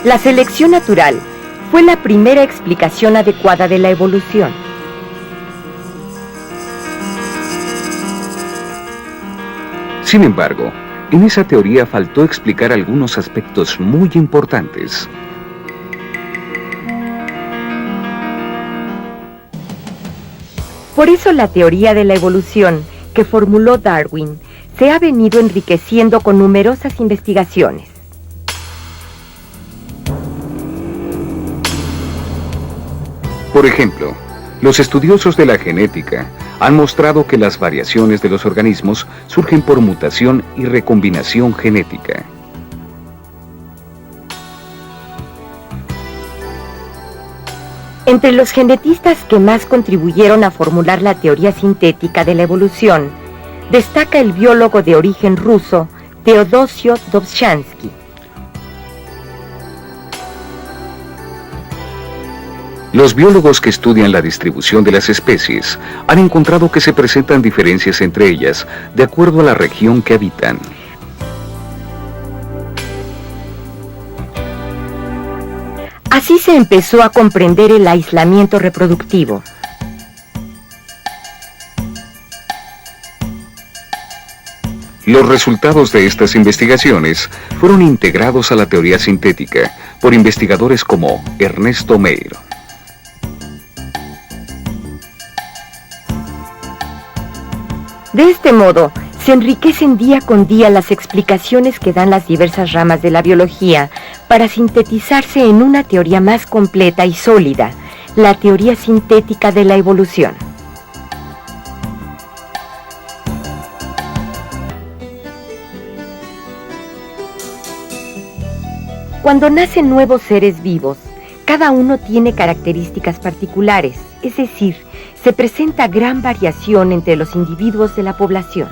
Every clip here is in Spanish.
La selección natural fue la primera explicación adecuada de la evolución. Sin embargo, en esa teoría faltó explicar algunos aspectos muy importantes. Por eso la teoría de la evolución que formuló Darwin se ha venido enriqueciendo con numerosas investigaciones. Por ejemplo, los estudiosos de la genética han mostrado que las variaciones de los organismos surgen por mutación y recombinación genética. Entre los genetistas que más contribuyeron a formular la teoría sintética de la evolución, destaca el biólogo de origen ruso, Teodosio Dobzhansky. Los biólogos que estudian la distribución de las especies han encontrado que se presentan diferencias entre ellas de acuerdo a la región que habitan. Así se empezó a comprender el aislamiento reproductivo. Los resultados de estas investigaciones fueron integrados a la teoría sintética por investigadores como Ernesto Meyer. De este modo, se enriquecen día con día las explicaciones que dan las diversas ramas de la biología para sintetizarse en una teoría más completa y sólida, la teoría sintética de la evolución. Cuando nacen nuevos seres vivos, cada uno tiene características particulares, es decir, se presenta gran variación entre los individuos de la población.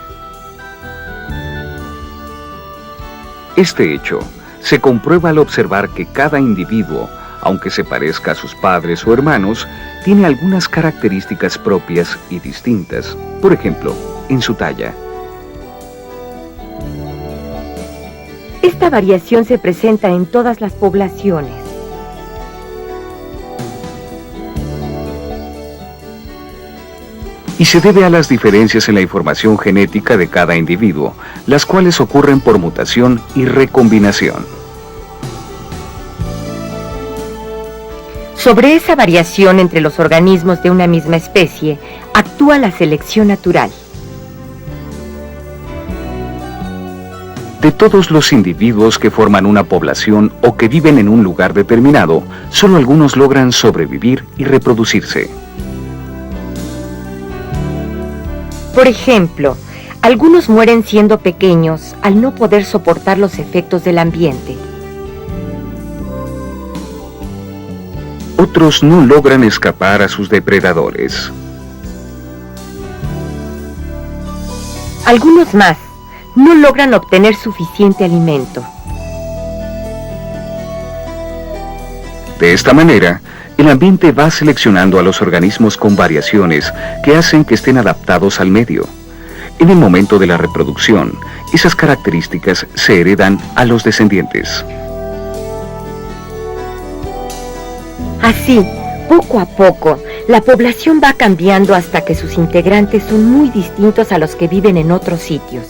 Este hecho se comprueba al observar que cada individuo, aunque se parezca a sus padres o hermanos, tiene algunas características propias y distintas, por ejemplo, en su talla. Esta variación se presenta en todas las poblaciones. Y se debe a las diferencias en la información genética de cada individuo, las cuales ocurren por mutación y recombinación. Sobre esa variación entre los organismos de una misma especie, actúa la selección natural. De todos los individuos que forman una población o que viven en un lugar determinado, solo algunos logran sobrevivir y reproducirse. Por ejemplo, algunos mueren siendo pequeños al no poder soportar los efectos del ambiente. Otros no logran escapar a sus depredadores. Algunos más no logran obtener suficiente alimento. De esta manera, el ambiente va seleccionando a los organismos con variaciones que hacen que estén adaptados al medio. En el momento de la reproducción, esas características se heredan a los descendientes. Así, poco a poco, la población va cambiando hasta que sus integrantes son muy distintos a los que viven en otros sitios.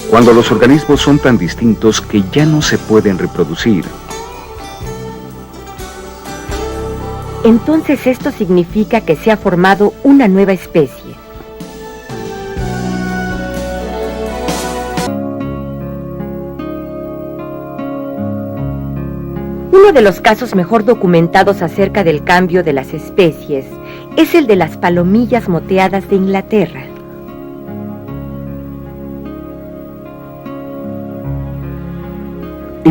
Cuando los organismos son tan distintos que ya no se pueden reproducir, entonces esto significa que se ha formado una nueva especie. Uno de los casos mejor documentados acerca del cambio de las especies es el de las palomillas moteadas de Inglaterra.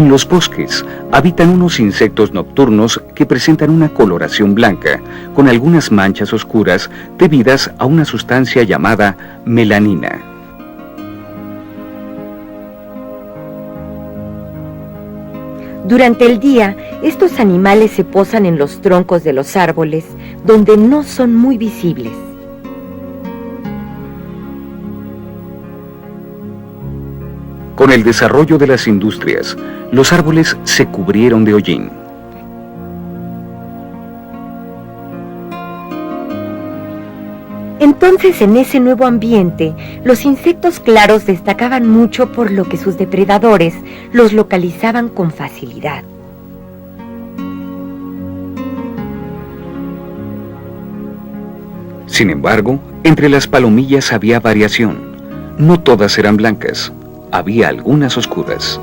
en los bosques habitan unos insectos nocturnos que presentan una coloración blanca, con algunas manchas oscuras debidas a una sustancia llamada melanina. Durante el día, estos animales se posan en los troncos de los árboles, donde no son muy visibles. Con el desarrollo de las industrias, los árboles se cubrieron de hollín. Entonces, en ese nuevo ambiente, los insectos claros destacaban mucho por lo que sus depredadores los localizaban con facilidad. Sin embargo, entre las palomillas había variación. No todas eran blancas, había algunas oscuras.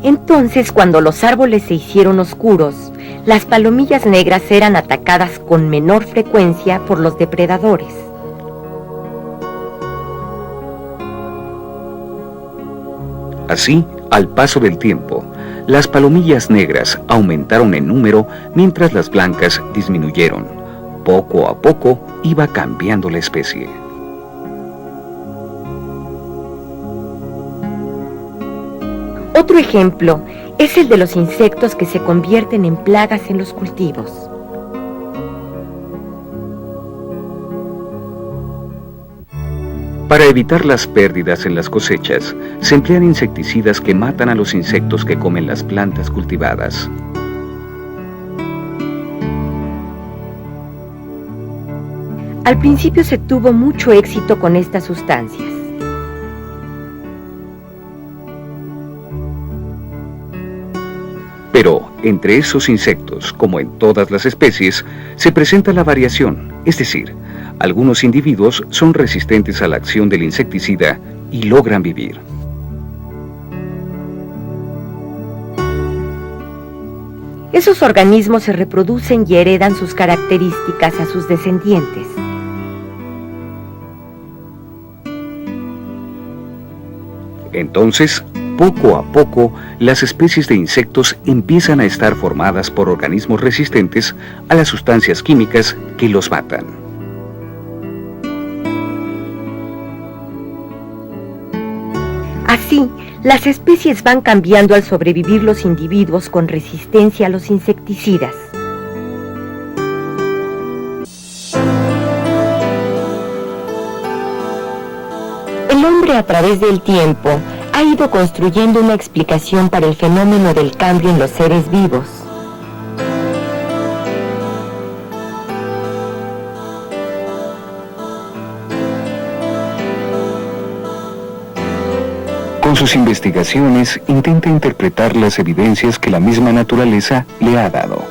Entonces, cuando los árboles se hicieron oscuros, las palomillas negras eran atacadas con menor frecuencia por los depredadores. Así, al paso del tiempo, las palomillas negras aumentaron en número mientras las blancas disminuyeron. Poco a poco iba cambiando la especie. Otro ejemplo es el de los insectos que se convierten en plagas en los cultivos. Para evitar las pérdidas en las cosechas, se emplean insecticidas que matan a los insectos que comen las plantas cultivadas. Al principio se tuvo mucho éxito con estas sustancias. Pero entre esos insectos, como en todas las especies, se presenta la variación, es decir, algunos individuos son resistentes a la acción del insecticida y logran vivir. Esos organismos se reproducen y heredan sus características a sus descendientes. Entonces, poco a poco, las especies de insectos empiezan a estar formadas por organismos resistentes a las sustancias químicas que los matan. Así, las especies van cambiando al sobrevivir los individuos con resistencia a los insecticidas. El hombre, a través del tiempo, ha ido construyendo una explicación para el fenómeno del cambio en los seres vivos. Con sus investigaciones intenta interpretar las evidencias que la misma naturaleza le ha dado.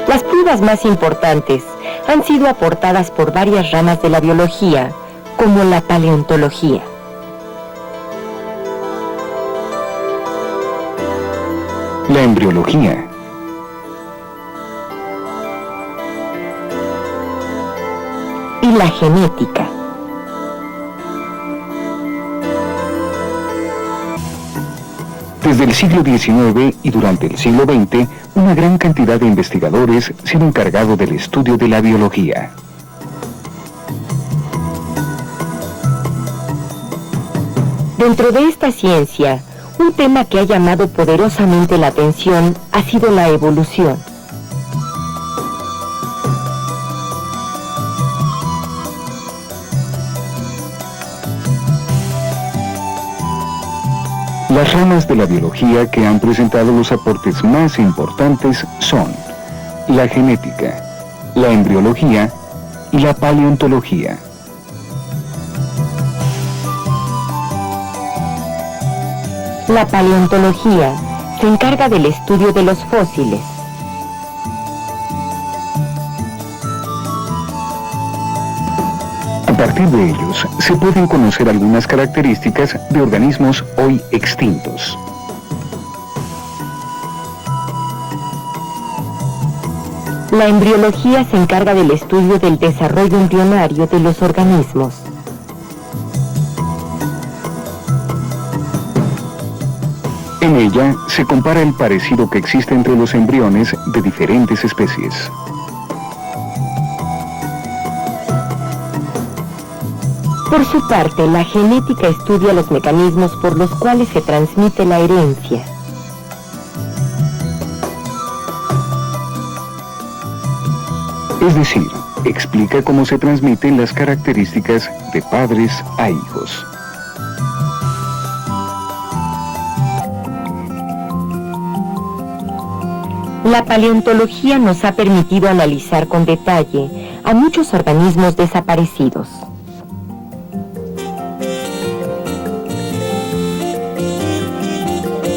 Las pruebas más importantes han sido aportadas por varias ramas de la biología, como la paleontología. La embriología. Y la genética. Desde el siglo XIX y durante el siglo XX, una gran cantidad de investigadores se han encargado del estudio de la biología. Dentro de esta ciencia, un tema que ha llamado poderosamente la atención ha sido la evolución. Las ramas de la biología que han presentado los aportes más importantes son la genética, la embriología y la paleontología. La paleontología se encarga del estudio de los fósiles. A partir de ellos, se pueden conocer algunas características de organismos hoy extintos. La embriología se encarga del estudio del desarrollo embrionario de los organismos. En ella se compara el parecido que existe entre los embriones de diferentes especies. Por su parte, la genética estudia los mecanismos por los cuales se transmite la herencia. Es decir, explica cómo se transmiten las características de padres a hijos. La paleontología nos ha permitido analizar con detalle a muchos organismos desaparecidos.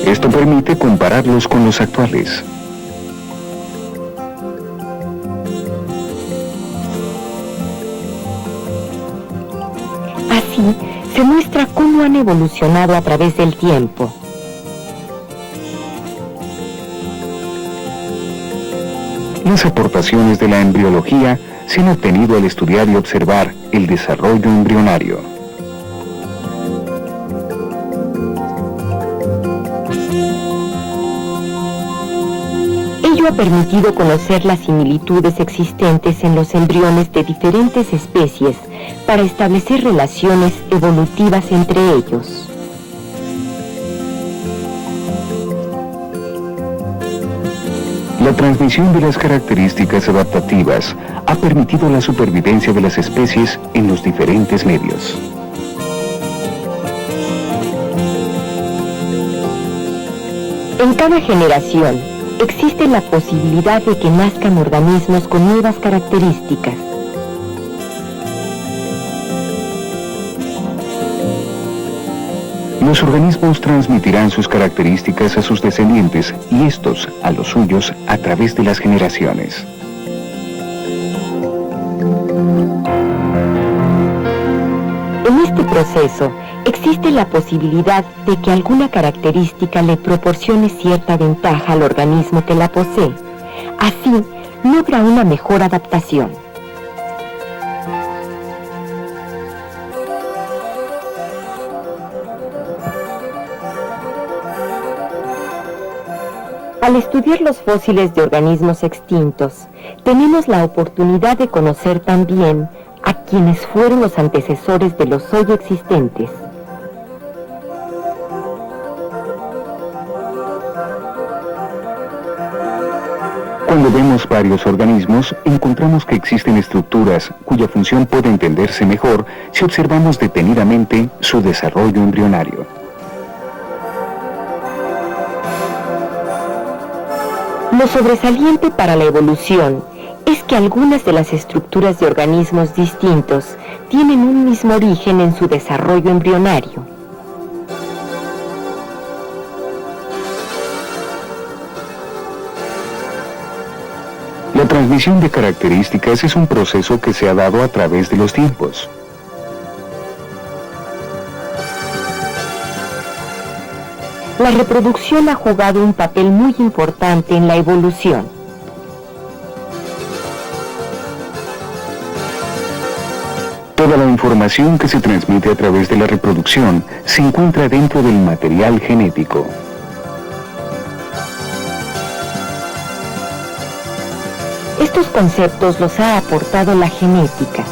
Esto permite compararlos con los actuales. Así, se muestra cómo han evolucionado a través del tiempo. Las aportaciones de la embriología se han obtenido al estudiar y observar el desarrollo embrionario. Ello ha permitido conocer las similitudes existentes en los embriones de diferentes especies para establecer relaciones evolutivas entre ellos. La transmisión de las características adaptativas ha permitido la supervivencia de las especies en los diferentes medios. En cada generación existe la posibilidad de que nazcan organismos con nuevas características. Los organismos transmitirán sus características a sus descendientes y estos a los suyos a través de las generaciones. En este proceso existe la posibilidad de que alguna característica le proporcione cierta ventaja al organismo que la posee. Así, logra una mejor adaptación. Al estudiar los fósiles de organismos extintos, tenemos la oportunidad de conocer también a quienes fueron los antecesores de los hoy existentes. Cuando vemos varios organismos, encontramos que existen estructuras cuya función puede entenderse mejor si observamos detenidamente su desarrollo embrionario. Lo sobresaliente para la evolución es que algunas de las estructuras de organismos distintos tienen un mismo origen en su desarrollo embrionario. La transmisión de características es un proceso que se ha dado a través de los tiempos. La reproducción ha jugado un papel muy importante en la evolución. Toda la información que se transmite a través de la reproducción se encuentra dentro del material genético. Estos conceptos los ha aportado la genética.